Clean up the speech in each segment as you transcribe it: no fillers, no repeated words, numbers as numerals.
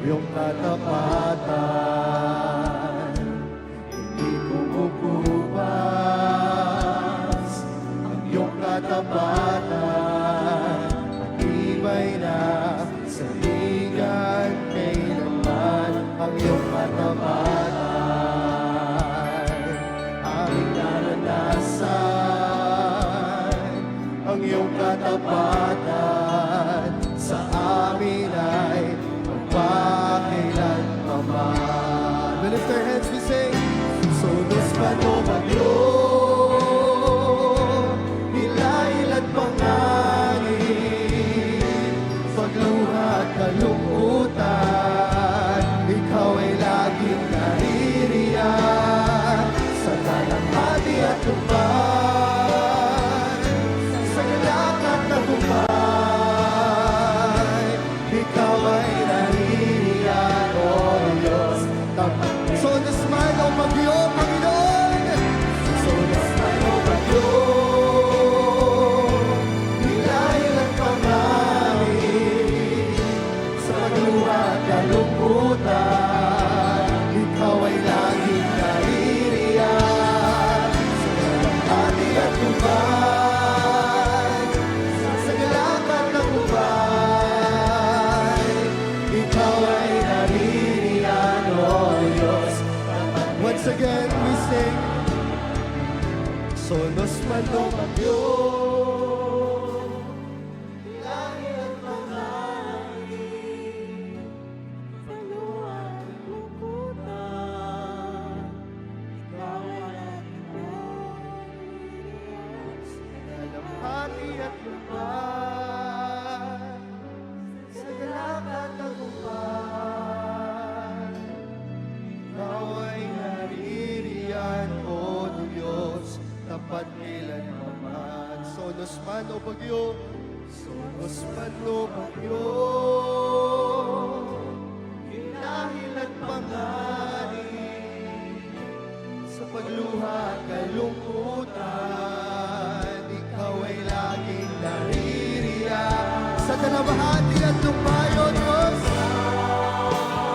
iyong katapatan, hindi kumukupas. Ang iyong katapatan, matibay na sa ligan kailanman. Ang iyong katapatan, aming naranasan. Ang iyong katapatan sa amin ay magpakailanman. We lift our hands, we sing. Sonos man o bagyo, hilay-hila't pangangin, pagluha at kalungkutan, ikaw ay laging naririyan. Sa talanghati at lupan, sa galak at tagumpay, ikaw ay naririyan, O Diyos. Sonos man o bagyo, Panginoon, sonos man o bagyo, hilay-hila't pangangin, sa pagluha at kalungkutan, ikaw ay laging naririyan. Sa talanghati at lupan, sa galak at tagumpay, ikaw ay naririyan, O Diyos. Once again, we sing. Sonos man o bagyo, hilangin at pangangin, pagluha at kalungkutan, ikaw ay laging naririyan. Sa talanghati at lupan, sa galak at tagumpay, ikaw ay naririyan, O Diyos, tapat kailanman. Sonos man o bagyo, sonos man o bagyo, hinahil at panganin, sa pagluha at kalungkutan, ikaw ay laging naririyan. Sa kalabahati at lupain, O Diyos,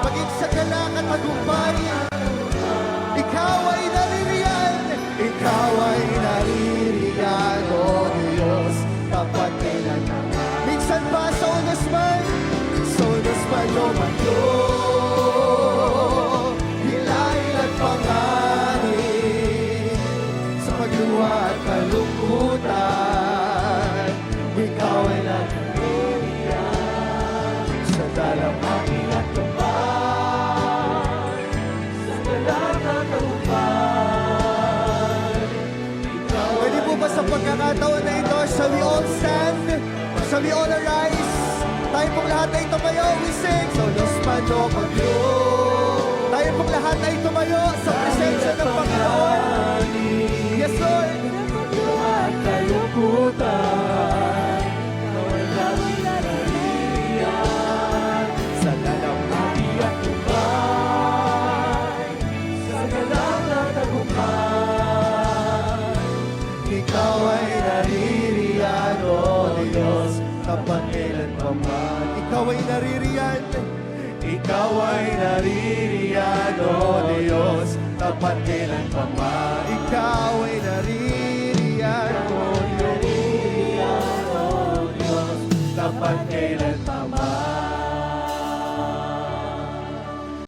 maging sa galak at tagumpay, ikaw ay naririyan. Ikaw ay naririyan, O Diyos, tapat kailanman. Minsan pa sonos man o bagyo, hilay at panganin, sa pagluha at kalungkutan, ikaw ay naririyan. Sa talanghati at lupan, sa galak at tagumpay, pwede po ba sa pagkakataon na ito, shall we all stand? Shall we all arise? Tayo pong lahat ay tumayo, we sing. Sonos man o bagyo, tayo pong lahat ay tumayo sa presensya ng Panginoon. Yes, Lord. At kalungkutan, ikaw ay laging naririyan. Sa talanghati at lupan, sa galak at tagumpay, ikaw ay naririyan, O Diyos, tapat kailanman. Ikaw ay naririyan. Ikaw ay naririyan, O Diyos, tapat kailanman. Ikaw ay naririyan.